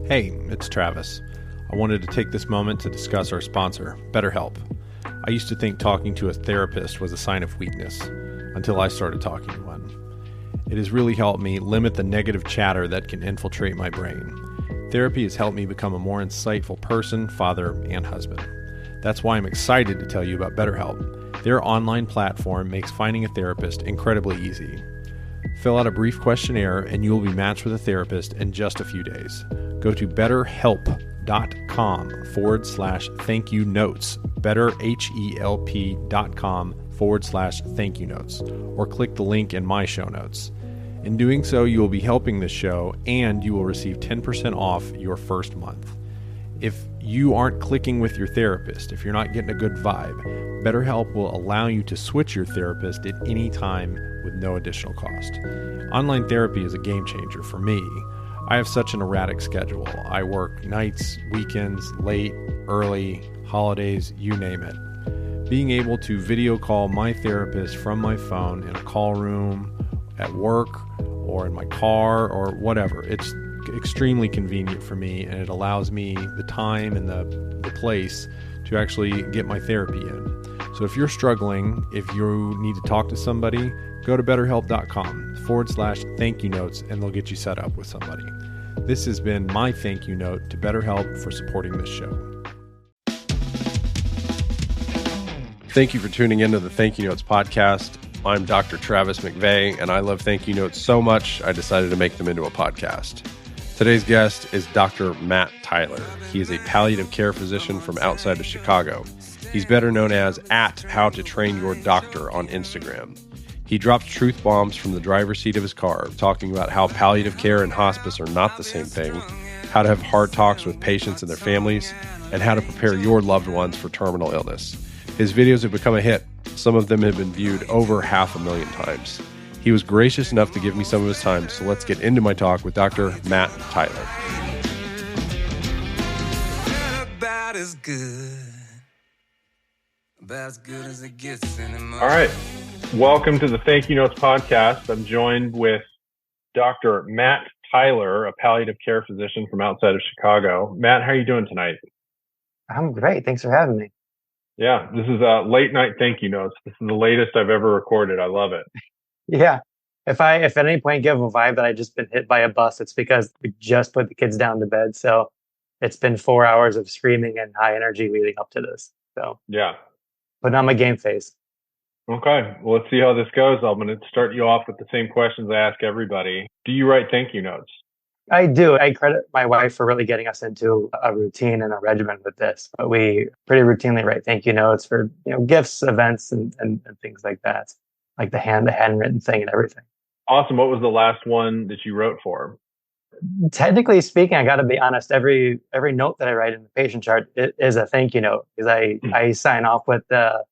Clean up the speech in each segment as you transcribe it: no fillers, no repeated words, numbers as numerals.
Hey, it's Travis. I wanted to take this moment to discuss our sponsor, BetterHelp. I used to think talking to a therapist was a sign of weakness, until I started talking to one. It has really helped me limit the negative chatter that can infiltrate my brain. Therapy has helped me become a more insightful person, father, and husband. That's why I'm excited to tell you about BetterHelp. Their online platform makes finding a therapist incredibly easy. Fill out a brief questionnaire and you will be matched with a therapist in just a few days. Go to betterhelp.com/thank you notes, betterhelp.com/thank you notes, or click the link in my show notes. In doing so, you will be helping this show and you will receive 10% off your first month. If you aren't clicking with your therapist, if you're not getting a good vibe, BetterHelp will allow you to switch your therapist at any time with no additional cost. Online therapy is a game changer for me. I have such an erratic schedule. I work nights, weekends, late, early, holidays, you name it. Being able to video call my therapist from my phone in a call room, at work, or in my car, or whatever, it's extremely convenient for me, and it allows me the time and the place to actually get my therapy in. So if you're struggling, if you need to talk to somebody, go to betterhelp.com/thank you notes and they'll get you set up with somebody. This has been my thank you note to BetterHelp for supporting this show. Thank you for tuning into the Thank You Notes podcast. I'm Dr. Travis McVeigh, and I love thank you notes so much, I decided to make them into a podcast. Today's guest is Dr. Matt Tyler. He is a palliative care physician from outside of Chicago. He's better known as @HowToTrainYourDoctor on Instagram. He drops truth bombs from the driver's seat of his car, talking about how palliative care and hospice are not the same thing, how to have hard talks with patients and their families, and how to prepare your loved ones for terminal illness. His videos have become a hit. Some of them have been viewed over 500,000 times. He was gracious enough to give me some of his time, so let's get into my talk with Dr. Matt Tyler. All right. Welcome to the Thank You Notes podcast. I'm joined with Dr. Matt Tyler, a palliative care physician from outside of Chicago. Matt, how are you doing tonight? I'm great. Thanks for having me. Yeah, this is a late night Thank You Notes. This is the latest I've ever recorded. I love it. Yeah. If at any point give a vibe that I just been hit by a bus, it's because we just put the kids down to bed. So it's been 4 hours of screaming and high energy leading up to this. So yeah, putting on my game face. Okay, well, let's see how this goes. I'm going to start you off with the same questions I ask everybody. Do you write thank you notes? I do. I credit my wife for really getting us into a routine and a regimen with this. But we pretty routinely write thank you notes for gifts, events, and things like that, like the handwritten thing and everything. Awesome. What was the last one that you wrote for? Technically speaking, I got to be honest. Every note that I write in the patient chart is a thank you note, because I sign off with the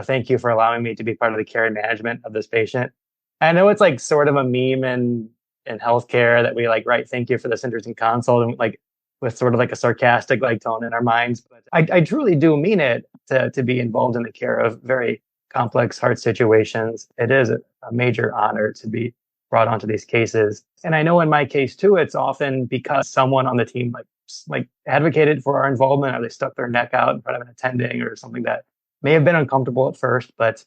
thank you for allowing me to be part of the care and management of this patient. I know it's like sort of a meme in healthcare that we like write thank you for this interesting consult, and like with sort of like a sarcastic like tone in our minds. But I truly do mean it to be involved in the care of very complex heart situations. It is a major honor to be brought onto these cases. And I know in my case too, it's often because someone on the team like advocated for our involvement, or they stuck their neck out in front of an attending or something that may have been uncomfortable at first, but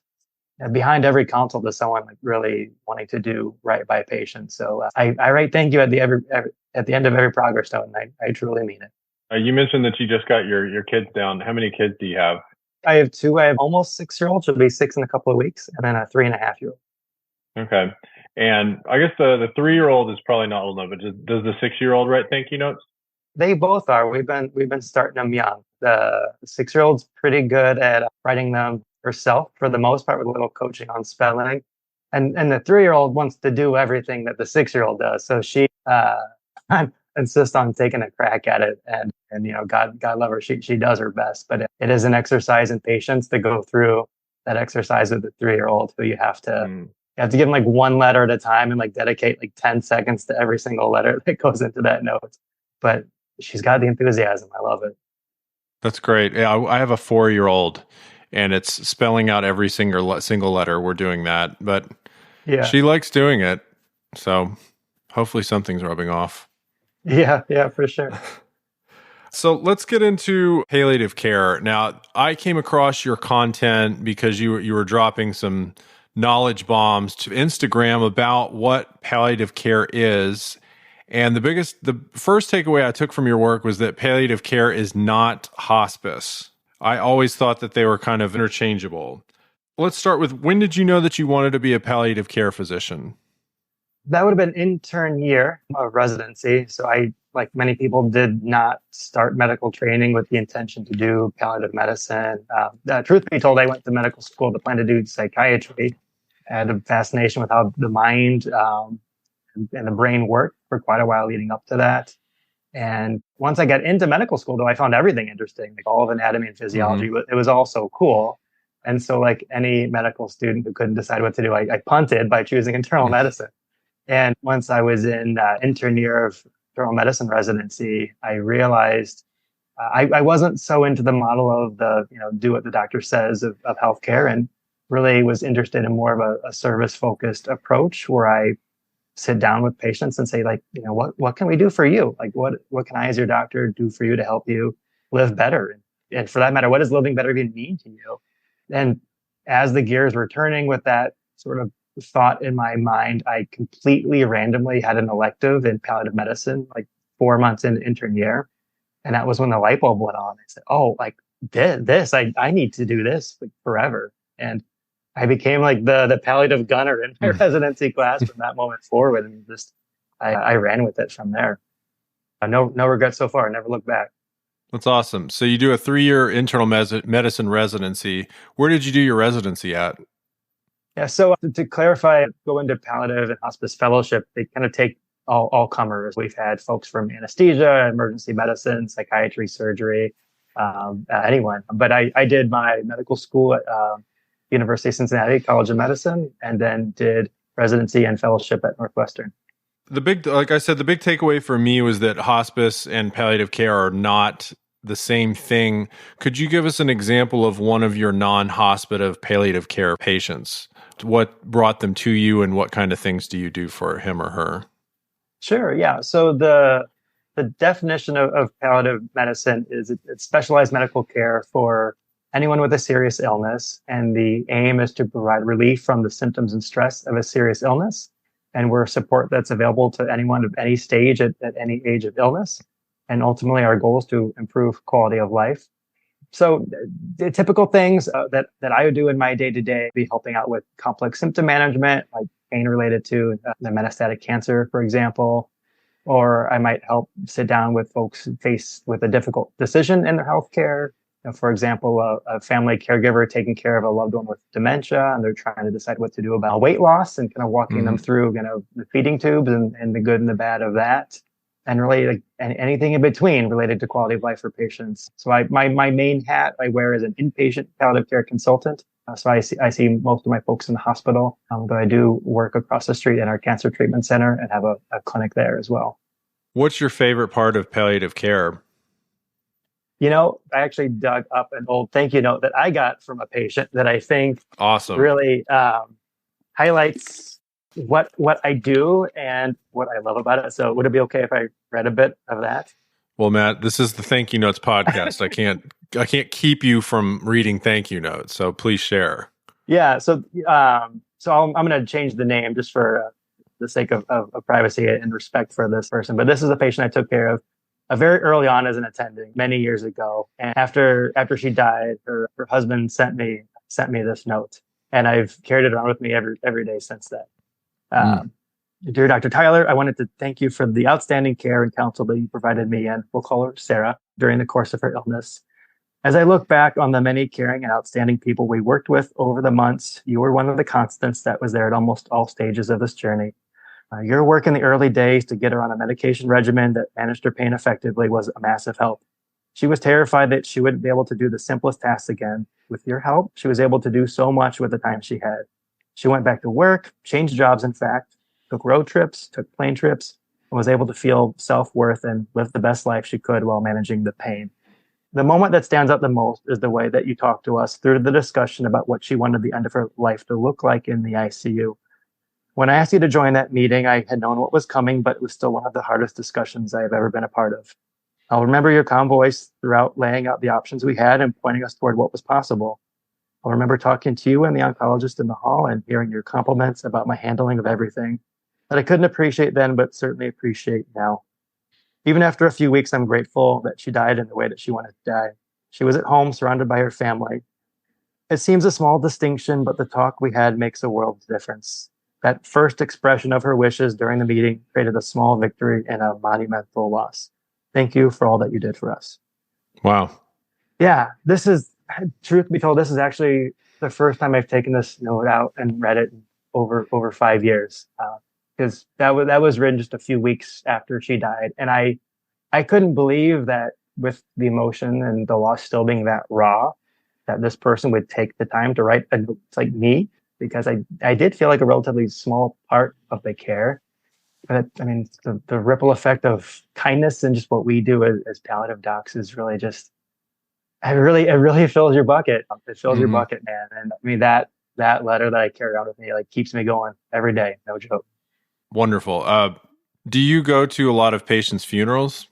behind every consult is someone like really wanting to do right by patients. So I write thank you at the end of every progress note, and I truly mean it. You mentioned that you just got your kids down. How many kids do you have? I have two. I have almost 6-year-old. She'll be 6 in a couple of weeks, and then a 3.5-year-old. Okay. And I guess the 3-year-old is probably not old enough, but does the 6-year-old write thank you notes? They both are. We've been starting them young. The 6-year-old's pretty good at writing them herself for the most part, with a little coaching on spelling. And the 3-year-old wants to do everything that the 6-year-old does. So she insists on taking a crack at it. And God love her, she does her best. But it is an exercise in patience to go through that exercise with the 3-year-old, who you have to give them like one letter at a time and like dedicate like 10 seconds to every single letter that goes into that note. But she's got the enthusiasm. I love it. That's great. Yeah, I have a 4-year-old, and it's spelling out every single letter. We're doing that, but she likes doing it. So hopefully something's rubbing off. Yeah, for sure. So let's get into palliative care. Now, I came across your content because you were dropping some knowledge bombs to Instagram about what palliative care is. And the first takeaway I took from your work was that palliative care is not hospice. I always thought that they were kind of interchangeable. Let's start with, when did you know that you wanted to be a palliative care physician? That would have been intern year of residency. So I, like many people, did not start medical training with the intention to do palliative medicine. Truth be told, I went to medical school to plan to do psychiatry. I had a fascination with how the mind and the brain worked for quite a while leading up to that. And once I got into medical school, though, I found everything interesting, like all of anatomy and physiology. Mm-hmm. It was all so cool. And so, like any medical student who couldn't decide what to do, I punted by choosing internal medicine. And once I was in intern year of internal medicine residency, I realized I wasn't so into the model of the, do what the doctor says of healthcare, and really was interested in more of a service focused approach where I sit down with patients and say, like, what can we do for you? Like, what can I as your doctor do for you to help you live better? And for that matter, what does living better even mean to you? And as the gears were turning with that sort of thought in my mind, I completely randomly had an elective in palliative medicine, like 4 months into intern year. And that was when the light bulb went on. I said, oh, like I need to do this like forever. And I became like the palliative gunner in my residency class from that moment forward. And just, I ran with it from there. No regrets so far. Never looked back. That's awesome. So you do a 3-year internal medicine residency. Where did you do your residency at? Yeah. So to clarify, go into palliative and hospice fellowship, they kind of take all comers. We've had folks from anesthesia, emergency medicine, psychiatry, surgery, anyone. But I did my medical school at University of Cincinnati College of Medicine, and then did residency and fellowship at Northwestern. Like I said, the big takeaway for me was that hospice and palliative care are not the same thing. Could you give us an example of one of your non-hospice palliative care patients? What brought them to you, and what kind of things do you do for him or her? Sure. Yeah. So the definition of palliative medicine is it's specialized medical care for anyone with a serious illness. And the aim is to provide relief from the symptoms and stress of a serious illness. And we're support that's available to anyone of any stage at any age of illness. And ultimately, our goal is to improve quality of life. So the typical things that I would do in my day to day be helping out with complex symptom management, like pain related to the metastatic cancer, for example. Or I might help sit down with folks faced with a difficult decision in their healthcare. For example, a family caregiver taking care of a loved one with dementia, and they're trying to decide what to do about weight loss, and kind of walking them through, the feeding tubes and the good and the bad of that. And really, like anything in between related to quality of life for patients. So my main hat I wear is an inpatient palliative care consultant. So I see most of my folks in the hospital, but I do work across the street in our cancer treatment center and have a clinic there as well. What's your favorite part of palliative care? I actually dug up an old thank you note that I got from a patient that I think Awesome. really highlights what I do and what I love about it. So would it be okay if I read a bit of that? Well, Matt, this is the Thank You Notes podcast. I can't keep you from reading thank you notes, so please share. Yeah. So I'm going to change the name just for the sake of privacy and respect for this person. But this is a patient I took care of very early on as an attending many years ago. And after she died, her husband sent me this note, and I've carried it around with me every day since then. Dear Dr. Tyler, I wanted to thank you for the outstanding care and counsel that you provided me, and we'll call her Sarah, during the course of her illness. As I look back on the many caring and outstanding people we worked with over the months, you were one of the constants that was there at almost all stages of this journey. Your work in the early days to get her on a medication regimen that managed her pain effectively was a massive help. She was terrified that she wouldn't be able to do the simplest tasks again. With your help, she was able to do so much with the time she had. She went back to work, changed jobs, in fact, took road trips, took plane trips, and was able to feel self-worth and live the best life she could while managing the pain. The moment that stands out the most is the way that you talked to us through the discussion about what she wanted the end of her life to look like in the ICU. When I asked you to join that meeting, I had known what was coming, but it was still one of the hardest discussions I have ever been a part of. I'll remember your calm voice throughout laying out the options we had and pointing us toward what was possible. I'll remember talking to you and the oncologist in the hall and hearing your compliments about my handling of everything that I couldn't appreciate then, but certainly appreciate now. Even after a few weeks, I'm grateful that she died in the way that she wanted to die. She was at home, surrounded by her family. It seems a small distinction, but the talk we had makes a world of difference. That first expression of her wishes during the meeting created a small victory and a monumental loss. Thank you for all that you did for us. Wow. Yeah, this is, truth be told, this is actually the first time I've taken this note out and read it in over 5 years. Because that was written just a few weeks after she died. And I couldn't believe that with the emotion and the loss still being that raw, that this person would take the time to write a note like me, because I did feel like a relatively small part of the care. But I mean, the ripple effect of kindness and just what we do as palliative docs is really just, it really fills your bucket. It fills your bucket, man. And I mean, that letter that I carry around with me, like, keeps me going every day. No joke. Wonderful. Do you go to a lot of patients' funerals?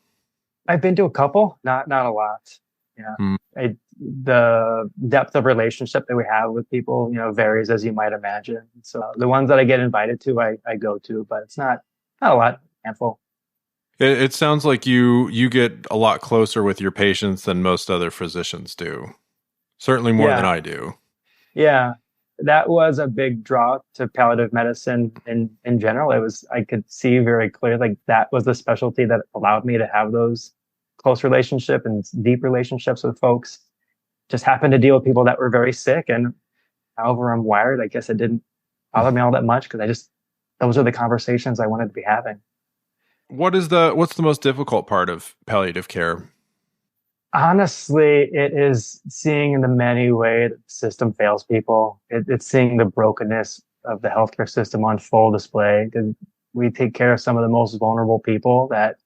I've been to a couple, not a lot. Yeah. The depth of relationship that we have with people, varies, as you might imagine. So the ones that I get invited to, I go to, but it's not a lot, handful. It sounds like you get a lot closer with your patients than most other physicians do. Certainly more than I do. Yeah. That was a big draw to palliative medicine in general. I could see very clearly, like, that was the specialty that allowed me to have those close relationship and deep relationships with folks. Just happened to deal with people that were very sick, and however I'm wired, I guess it didn't bother me all that much, because those are the conversations I wanted to be having. What's the most difficult part of palliative care? Honestly, it is seeing in the many ways the system fails people. It's seeing the brokenness of the healthcare system on full display. We take care of some of the most vulnerable people that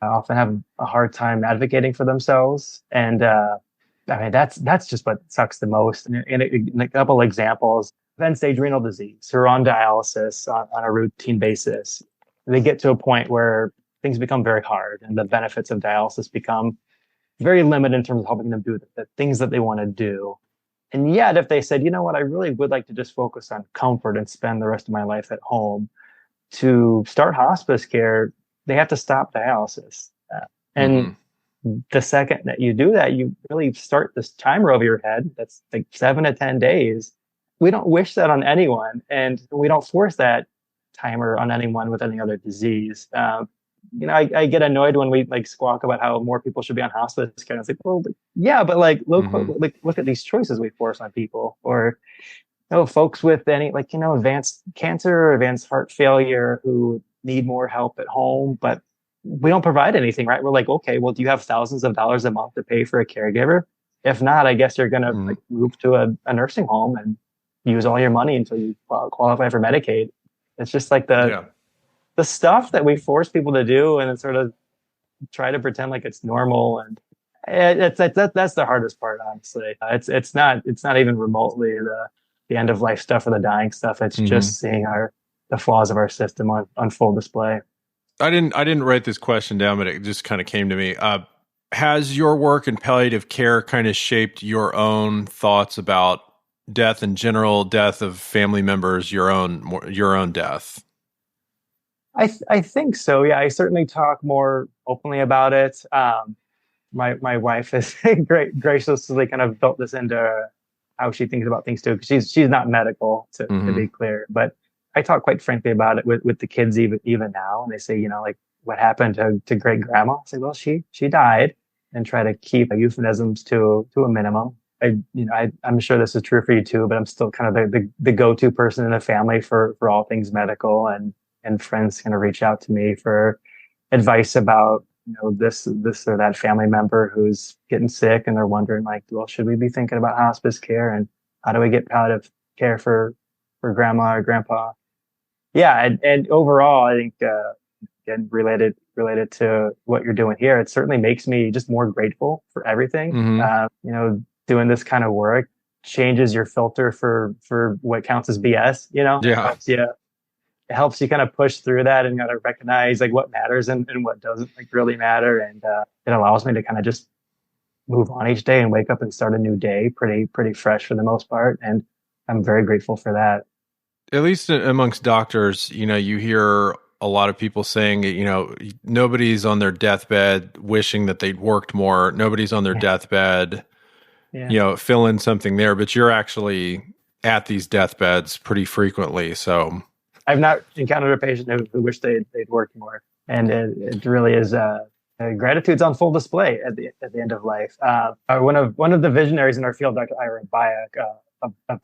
often have a hard time advocating for themselves. And I mean, that's just what sucks the most. And in a couple examples, end-stage renal disease, who are on dialysis on a routine basis, they get to a point where things become very hard, and the benefits of dialysis become very limited in terms of helping them do the things that they want to do. And yet, if they said, you know what, I really would like to just focus on comfort and spend the rest of my life at home, to start hospice care, they have to stop dialysis. And the second that you do that, you really start this timer over your head. That's like 7 to 10 days. We don't wish that on anyone, and we don't force that timer on anyone with any other disease. I get annoyed when we squawk about how more people should be on hospice care. It's like, well, yeah, but look at these choices we force on people. Or folks with any advanced cancer or advanced heart failure who need more help at home, but we don't provide anything, right? We're like, okay, well, do you have thousands of dollars a month to pay for a caregiver? If not, I guess you're going to move to a nursing home and use all your money until you qualify for Medicaid. It's just like the stuff that we force people to do, and sort of try to pretend like it's normal. And that's the hardest part, honestly. It's not even remotely the end of life stuff or the dying stuff. It's just seeing the flaws of our system on full display. I didn't write this question down, but it just kind of came to me. Has your work in palliative care kind of shaped your own thoughts about death in general, death of family members, your own death? I think so. Yeah, I certainly talk more openly about it. My wife has graciously kind of built this into how she thinks about things too, because she's not medical, to be clear, but I talk quite frankly about it with the kids even now, and they say, what happened to great grandma? I say, well, she died, and try to keep euphemisms to a minimum. I'm sure this is true for you too, but I'm still kind of the go-to person in the family for all things medical, and friends kind of reach out to me for advice about this or that family member who's getting sick, and they're wondering well, should we be thinking about hospice care, and how do we get palliative care for grandma or grandpa? Yeah, and overall, I think again, related to what you're doing here, it certainly makes me just more grateful for everything. Doing this kind of work changes your filter for what counts as BS. Yeah. it helps you kind of push through that and kind of recognize like what matters and what doesn't like really matter. And it allows me to kind of just move on each day and wake up and start a new day pretty fresh for the most part. And I'm very grateful for that. At least amongst doctors, you hear a lot of people saying, nobody's on their deathbed wishing that they'd worked more. Nobody's on their Yeah. deathbed, Yeah. fill in something there, but you're actually at these deathbeds pretty frequently. So I've not encountered a patient who wished they'd worked more. And it really is, gratitude's on full display at the end of life. One of the visionaries in our field, Dr. Erin,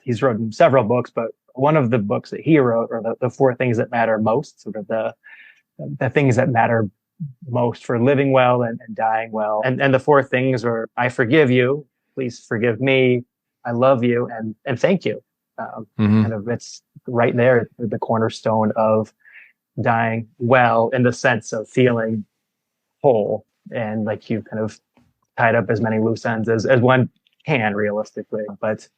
he's written several books, but one of the books that he wrote, or the four things that matter most, sort of the things that matter most for living well and dying well. And the four things are: I forgive you, please forgive me, I love you, and thank you. Kind of, it's right there, the cornerstone of dying well, in the sense of feeling whole and like you kind of tied up as many loose ends as one can realistically. But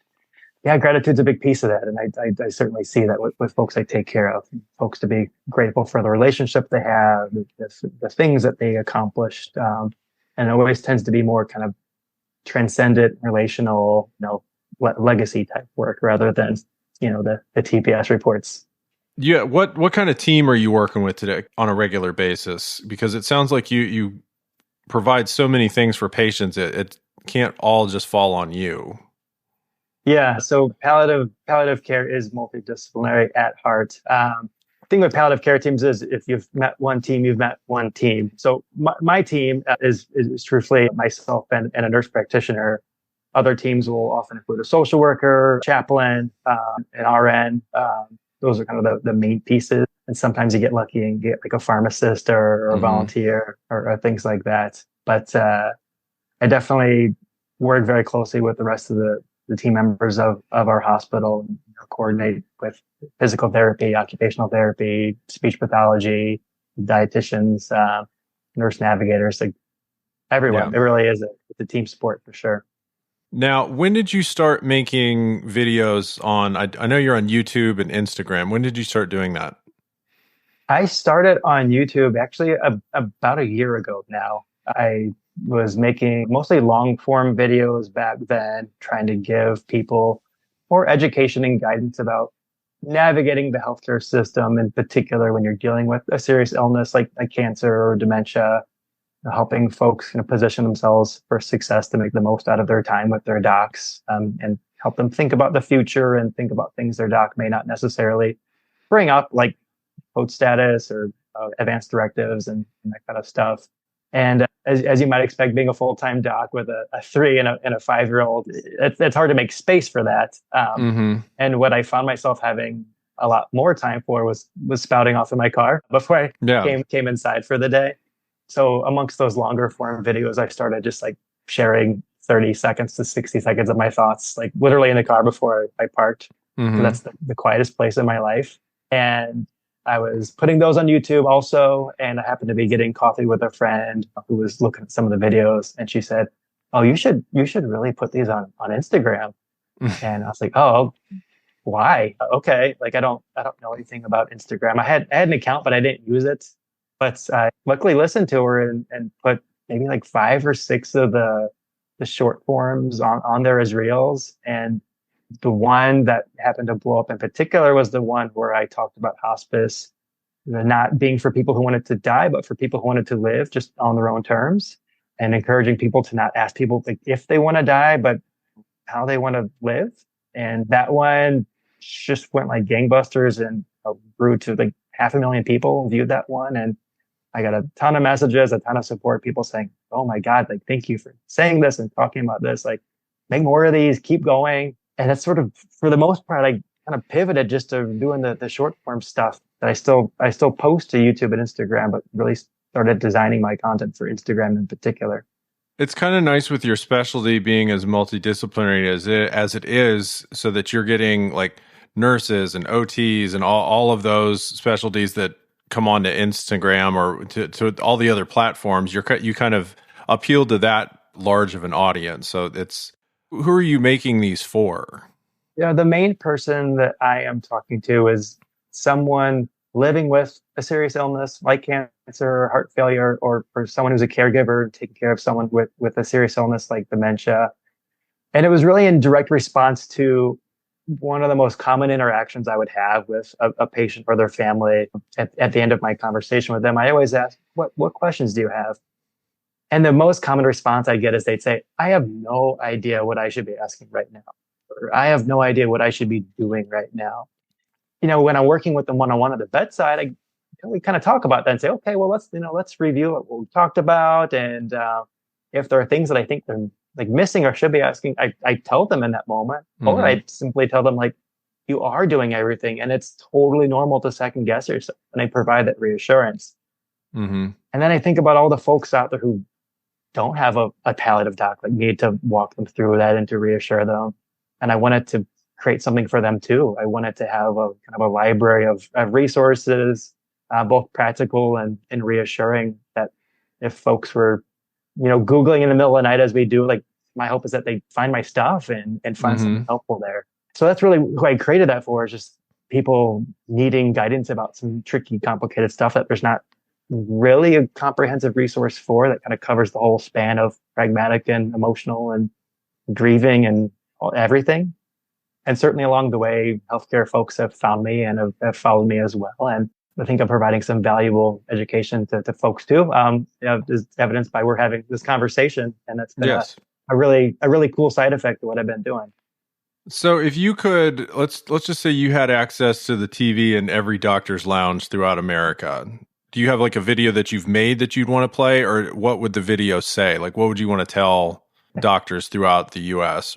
yeah, gratitude's a big piece of that. And I certainly see that with folks I take care of, folks to be grateful for the relationship they have, the things that they accomplished. And it always tends to be more kind of transcendent, relational, legacy type work rather than, the TPS reports. yeah, what kind of team are you working with today on a regular basis? Because it sounds like you provide so many things for patients. It can't all just fall on you. Yeah, so palliative care is multidisciplinary at heart. The thing with palliative care teams is if you've met one team, you've met one team. So my team is truthfully myself and a nurse practitioner. Other teams will often include a social worker, chaplain, an RN. Those are kind of the main pieces. And sometimes you get lucky and get like a pharmacist or a volunteer or things like that. But I definitely work very closely with the rest of the team members of our hospital, coordinate with physical therapy, occupational therapy, speech pathology, dietitians, nurse navigators, like everyone. Yeah. It really is a team sport for sure. Now, when did you start making videos on, I know you're on YouTube and Instagram. When did you start doing that? I started on YouTube actually about a year ago now. I was making mostly long form videos back then, trying to give people more education and guidance about navigating the healthcare system, in particular when you're dealing with a serious illness like cancer or dementia, helping folks position themselves for success to make the most out of their time with their docs, and help them think about the future and think about things their doc may not necessarily bring up, like code status or advanced directives and that kind of stuff. And as you might expect, being a full-time doc with a 3 and a 5-year-old, it's hard to make space for that. And what I found myself having a lot more time for was spouting off in my car before I came inside for the day. So amongst those longer form videos, I started just like sharing 30 seconds to 60 seconds of my thoughts, like literally in the car before I parked. So that's the quietest place in my life. And I was putting those on YouTube also, and I happened to be getting coffee with a friend who was looking at some of the videos, and she said, "Oh, you should really put these on Instagram." And I was like, "Oh, why? Okay, like I don't know anything about Instagram. I had an account, but I didn't use it. But I luckily listened to her and put maybe like 5 or 6 of the short forms on there as reels, and the one that happened to blow up in particular was the one where I talked about hospice not being for people who wanted to die, but for people who wanted to live just on their own terms, and encouraging people to not ask people like if they want to die, but how they want to live. And that one just went like gangbusters and grew to like 500,000 people viewed that one. And I got a ton of messages, a ton of support, people saying, "Oh my God, like, thank you for saying this and talking about this. Like, make more of these, keep going." And that's sort of, for the most part, I kind of pivoted just to doing the short form stuff that I still post to YouTube and Instagram, but really started designing my content for Instagram in particular. It's kind of nice with your specialty being as multidisciplinary as it is, so that you're getting like nurses and OTs and all of those specialties that come onto Instagram or to all the other platforms. You kind of appeal to that large of an audience. So who are you making these for? Yeah, the main person that I am talking to is someone living with a serious illness like cancer, heart failure, or for someone who's a caregiver, taking care of someone with a serious illness like dementia. And it was really in direct response to one of the most common interactions I would have with a patient or their family. At the end of my conversation with them, I always ask, what questions do you have? And the most common response I get is they'd say, I have no idea what I should be asking right now. Or I have no idea what I should be doing right now. When I'm working with them one-on-one at the bedside, we kind of talk about that and say, okay, well, let's review what we talked about. And if there are things that I think they're like missing or should be asking, I tell them in that moment, or I simply tell them like, you are doing everything and it's totally normal to second guess yourself. And I provide that reassurance. And then I think about all the folks out there who don't have a palliative doc, like me to walk them through that and to reassure them. And I wanted to create something for them too. I wanted to have a kind of a library of resources, both practical and reassuring, that if folks were, Googling in the middle of the night as we do, like my hope is that they find my stuff and find something helpful there. So that's really who I created that for, is just people needing guidance about some tricky, complicated stuff that there's not really a comprehensive resource for, that kind of covers the whole span of pragmatic and emotional and grieving and everything. And certainly along the way, healthcare folks have found me and have followed me as well. And I think I'm providing some valuable education to folks too. As evidenced by we're having this conversation, and that's been a really cool side effect of what I've been doing. So if you could, let's just say you had access to the TV in every doctor's lounge throughout America. Do you have like a video that you've made that you'd want to play, or what would the video say? Like, what would you want to tell doctors throughout the U.S.?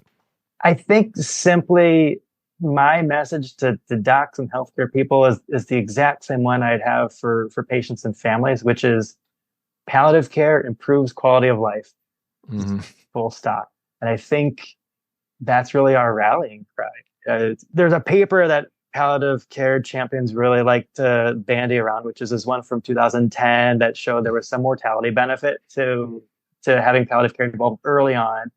I think simply my message to docs and healthcare people is the exact same one I'd have for patients and families, which is palliative care improves quality of life. Full stop. And I think that's really our rallying cry. There's a paper that palliative care champions really like to bandy around, which is this one from 2010 that showed there was some mortality benefit to having palliative care involved early on.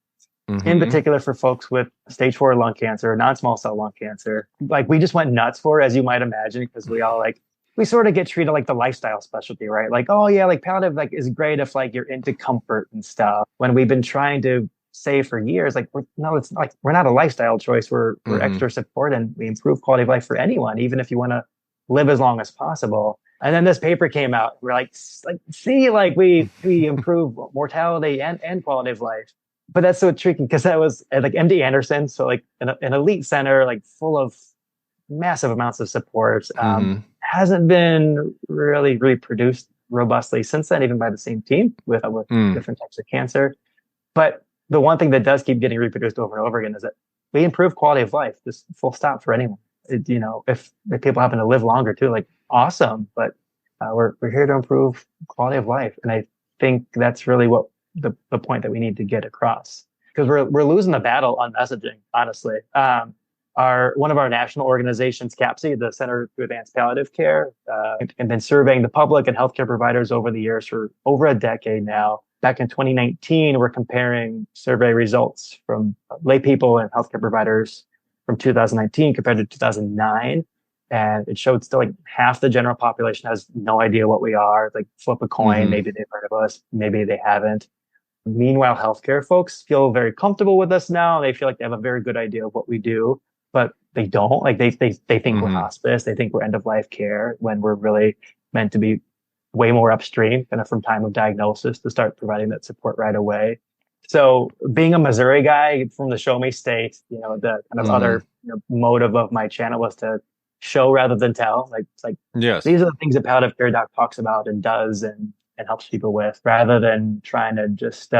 In particular for folks with stage 4 lung cancer or non-small cell lung cancer. Like we just went nuts for, as you might imagine, because we sort of get treated like the lifestyle specialty, right? Like, oh yeah, like palliative is great if like you're into comfort and stuff. When we've been trying to say for years, like, it's like, we're not a lifestyle choice. We're extra support, and we improve quality of life for anyone, even if you want to live as long as possible. And then this paper came out. We're like, see, like we improve mortality and quality of life. But that's so tricky because that was at like MD Anderson, so like an elite center, like full of massive amounts of support. Hasn't been really reproduced robustly since then, even by the same team with different types of cancer. But the one thing that does keep getting reproduced over and over again is that we improve quality of life, just full stop for anyone. If people happen to live longer too, like awesome. But we're here to improve quality of life, and I think that's really what the point that we need to get across, because we're losing the battle on messaging, honestly. One of our national organizations, CAPC, the Center to Advance Palliative Care, and been surveying the public and healthcare providers over the years for over a decade now. Back in 2019, we're comparing survey results from lay people and healthcare providers from 2019 compared to 2009. And it showed still like half the general population has no idea what we are. Like flip a coin, maybe they've heard of us, maybe they haven't. Meanwhile, healthcare folks feel very comfortable with us now. They feel like they have a very good idea of what we do, but they don't. Like they think we're hospice, they think we're end of life care, when we're really meant to be way more upstream, kind of from time of diagnosis, to start providing that support right away. So being a Missouri guy from the show me state, the kind of other motive of my channel was to show rather than tell. Yes, these are the things that palliative care doc talks about and does and helps people with, rather than trying to just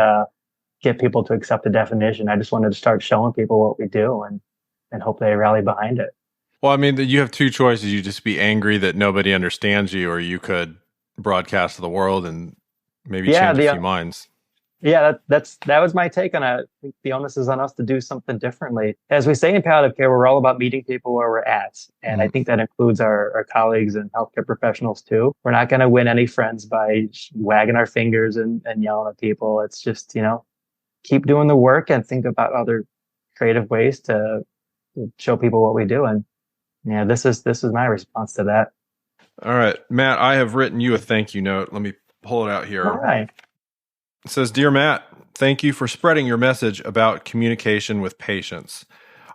get people to accept the definition. I just wanted to start showing people what we do and hope they rally behind it. Well, I mean, you have two choices. You just be angry that nobody understands you, or you could broadcast to the world and maybe change a few minds. Yeah, that was my take on it. I think the onus is on us to do something differently. As we say in palliative care, we're all about meeting people where we're at. And I think that includes our colleagues and healthcare professionals too. We're not going to win any friends by wagging our fingers and yelling at people. It's just, keep doing the work and think about other creative ways to show people what we do. And this is my response to that. All right, Matt, I have written you a thank you note. Let me pull it out here. All right. It says, Dear Matt, thank you for spreading your message about communication with patients.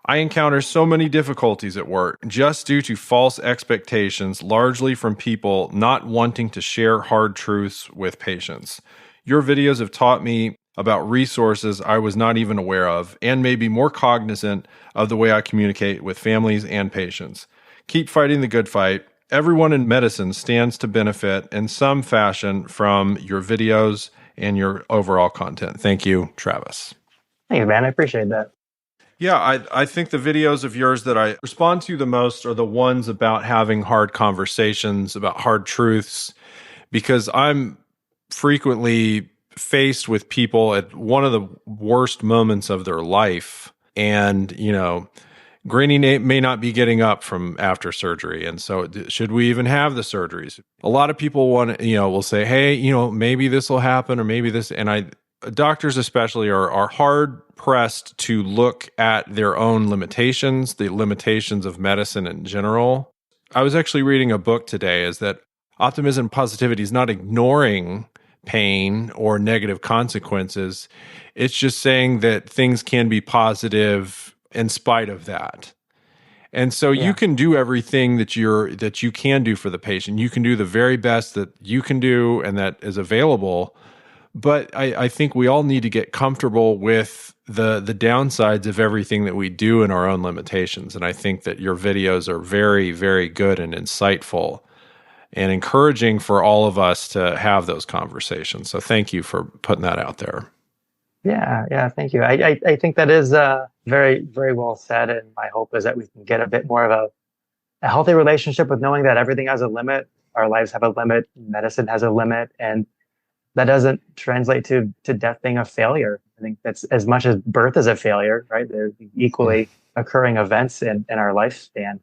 I encounter so many difficulties at work just due to false expectations, largely from people not wanting to share hard truths with patients. Your videos have taught me about resources I was not even aware of and made me more cognizant of the way I communicate with families and patients. Keep fighting the good fight. Everyone in medicine stands to benefit in some fashion from your videos and your overall content. Thank you, Travis. Thanks, man. I appreciate that. Yeah, I think the videos of yours that I respond to the most are the ones about having hard conversations, about hard truths, because I'm frequently faced with people at one of the worst moments of their life. And, Granny may not be getting up from after surgery. And so should we even have the surgeries? A lot of people will say, hey, maybe this will happen or maybe this. And doctors especially are hard pressed to look at their own limitations, the limitations of medicine in general. I was actually reading a book today, is that optimism and positivity is not ignoring pain or negative consequences. It's just saying that things can be positive in spite of that. And so you can do everything that you can do for the patient. You can do the very best that you can do and that is available. But I think we all need to get comfortable with the downsides of everything that we do and our own limitations. And I think that your videos are very, very good and insightful and encouraging for all of us to have those conversations. So thank you for putting that out there. Yeah, thank you. I think that is very, very well said. And my hope is that we can get a bit more of a healthy relationship with knowing that everything has a limit. Our lives have a limit. Medicine has a limit. And that doesn't translate to death being a failure. I think that's as much as birth is a failure, right? There's equally occurring events in our lifespan.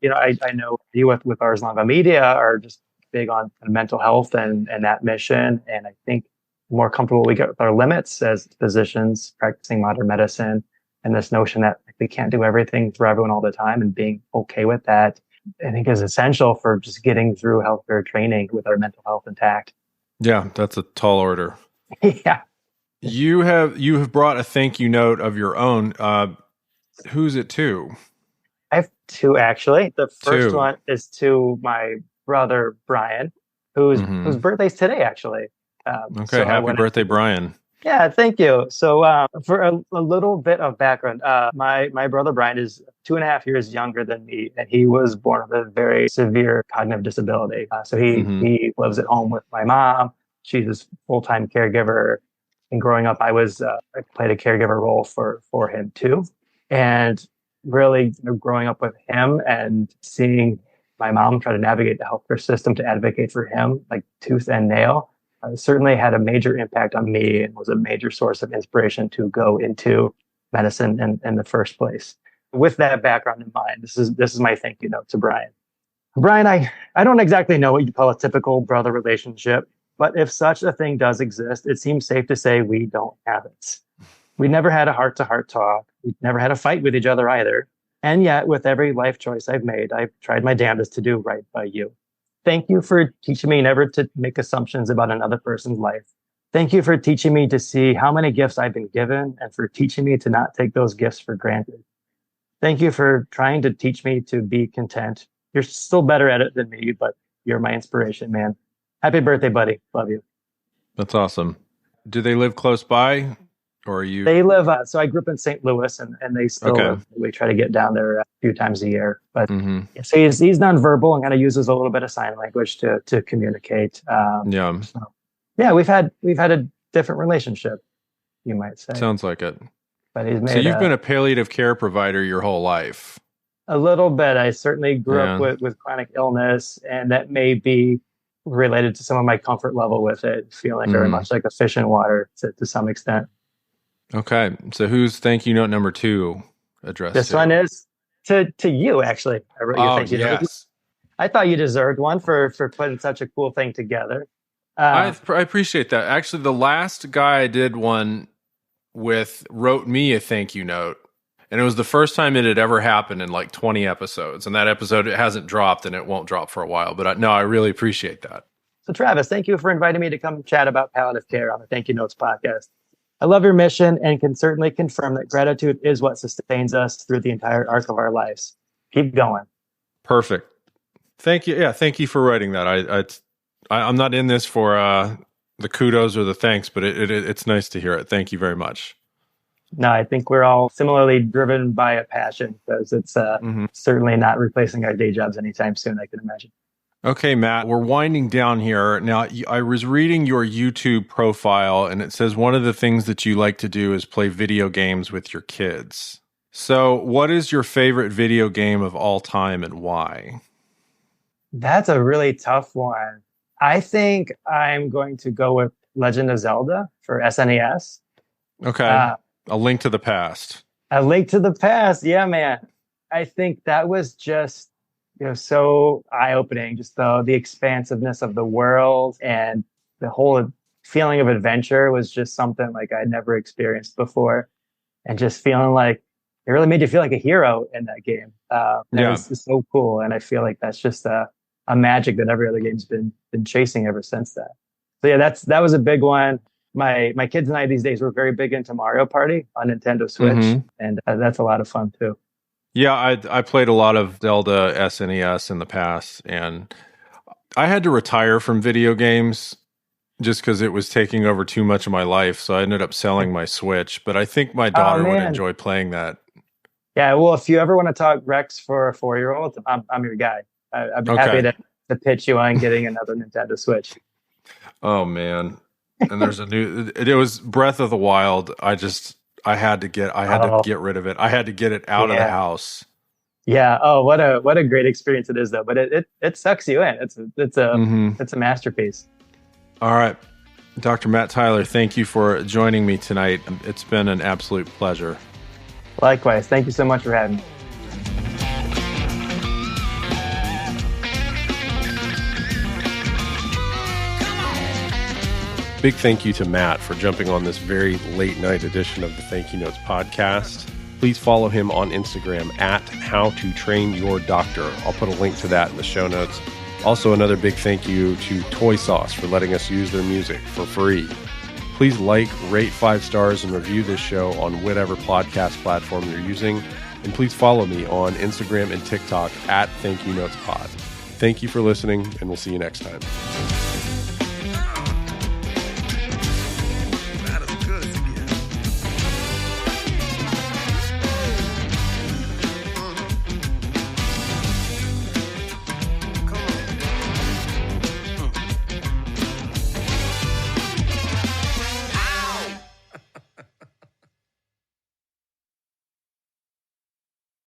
I know you with Ars Longa Media are just big on mental health and that mission. And I think the more comfortable we get with our limits as physicians practicing modern medicine and this notion that we can't do everything for everyone all the time and being okay with that, I think is essential for just getting through healthcare training with our mental health intact. Yeah, that's a tall order. Yeah. You have brought a thank you note of your own. Who's it to? I have two, actually. The first one is to my brother, Brian, whose birthday's today, actually. Okay, happy birthday, Brian. Yeah, thank you. So for a little bit of background, my brother Brian is 2.5 years younger than me, and he was born with a very severe cognitive disability. So he lives at home with my mom. She's his full-time caregiver. And growing up, I played a caregiver role for him too. And really growing up with him and seeing my mom try to navigate the healthcare system to advocate for him like tooth and nail certainly had a major impact on me and was a major source of inspiration to go into medicine in the first place. With that background in mind, this is my thank you note to Brian. Brian, I don't exactly know what you call a typical brother relationship, but if such a thing does exist, it seems safe to say we don't have it. We never had a heart-to-heart talk. We never had a fight with each other either. And yet, with every life choice I've made, I've tried my damnedest to do right by you. Thank you for teaching me never to make assumptions about another person's life. Thank you for teaching me to see how many gifts I've been given and for teaching me to not take those gifts for granted. Thank you for trying to teach me to be content. You're still better at it than me, but you're my inspiration, man. Happy birthday, buddy. Love you. That's awesome. Do they live close by? Or are you? They live, so I grew up in St. Louis and they still live. We try to get down there a few times a year. But so he's nonverbal and kind of uses a little bit of sign language to communicate. We've had a different relationship, you might say. Sounds like it. But he's made so you've been a palliative care provider your whole life. A little bit. I certainly grew up with chronic illness, and that may be related to some of my comfort level with it, feeling very much like a fish in water to some extent. Okay, so who's thank you note number 2 addressed This one is to you, actually. I wrote you thank you note. I thought you deserved one for putting such a cool thing together. I appreciate that. Actually, the last guy I did one with wrote me a thank you note, And it was the first time it had ever happened in like 20 episodes. And that episode, it hasn't dropped and it won't drop for a while. But I really appreciate that. So Travis, thank you for inviting me to come chat about palliative care on the Thank You Notes podcast. I love your mission and can certainly confirm that gratitude is what sustains us through the entire arc of our lives. Keep going. Perfect. Thank you. Yeah, thank you for writing that. I'm not in this for the kudos or the thanks, but it's nice to hear it. Thank you very much. No, I think we're all similarly driven by a passion because it's certainly not replacing our day jobs anytime soon, I can imagine. Okay, Matt, we're winding down here. Now, I was reading your YouTube profile, and it says one of the things that you like to do is play video games with your kids. So what is your favorite video game of all time and why? That's a really tough one. I think I'm going to go with Legend of Zelda for SNES. Okay. A Link to the Past. A Link to the Past. Yeah, man. I think that was just, so eye-opening. Just the expansiveness of the world and the whole feeling of adventure was just something like I'd never experienced before. And just feeling like it really made you feel like a hero in that game. It was just so cool. And I feel like that's just a magic that every other game's been chasing ever since that. So yeah, that was a big one. My kids and I these days, we're very big into Mario Party on Nintendo Switch, and that's a lot of fun too. Yeah, I played a lot of Zelda SNES in the past, and I had to retire from video games just because it was taking over too much of my life. So I ended up selling my Switch, but I think my daughter would enjoy playing that. Yeah, well, if you ever want to talk Rex for a 4-year-old, I'm your guy. I'd be happy to pitch you on getting another Nintendo Switch. Oh man. And there's it was Breath of the Wild. I had to get rid of it. I had to get it out of the house. Yeah. Oh, what a great experience it is though. But it sucks you in. It's a masterpiece. All right. Dr. Matt Tyler, thank you for joining me tonight. It's been an absolute pleasure. Likewise. Thank you so much for having me. Big thank you to Matt for jumping on this very late night edition of the Thank You Notes podcast. Please follow him on Instagram at HowToTrainYourDoctor. I'll put a link to that in the show notes. Also, another big thank you to Toy Sauce for letting us use their music for free. Please like, rate 5 stars, and review this show on whatever podcast platform you're using. And please follow me on Instagram and TikTok at ThankYouNotesPod. Thank you for listening, and we'll see you next time.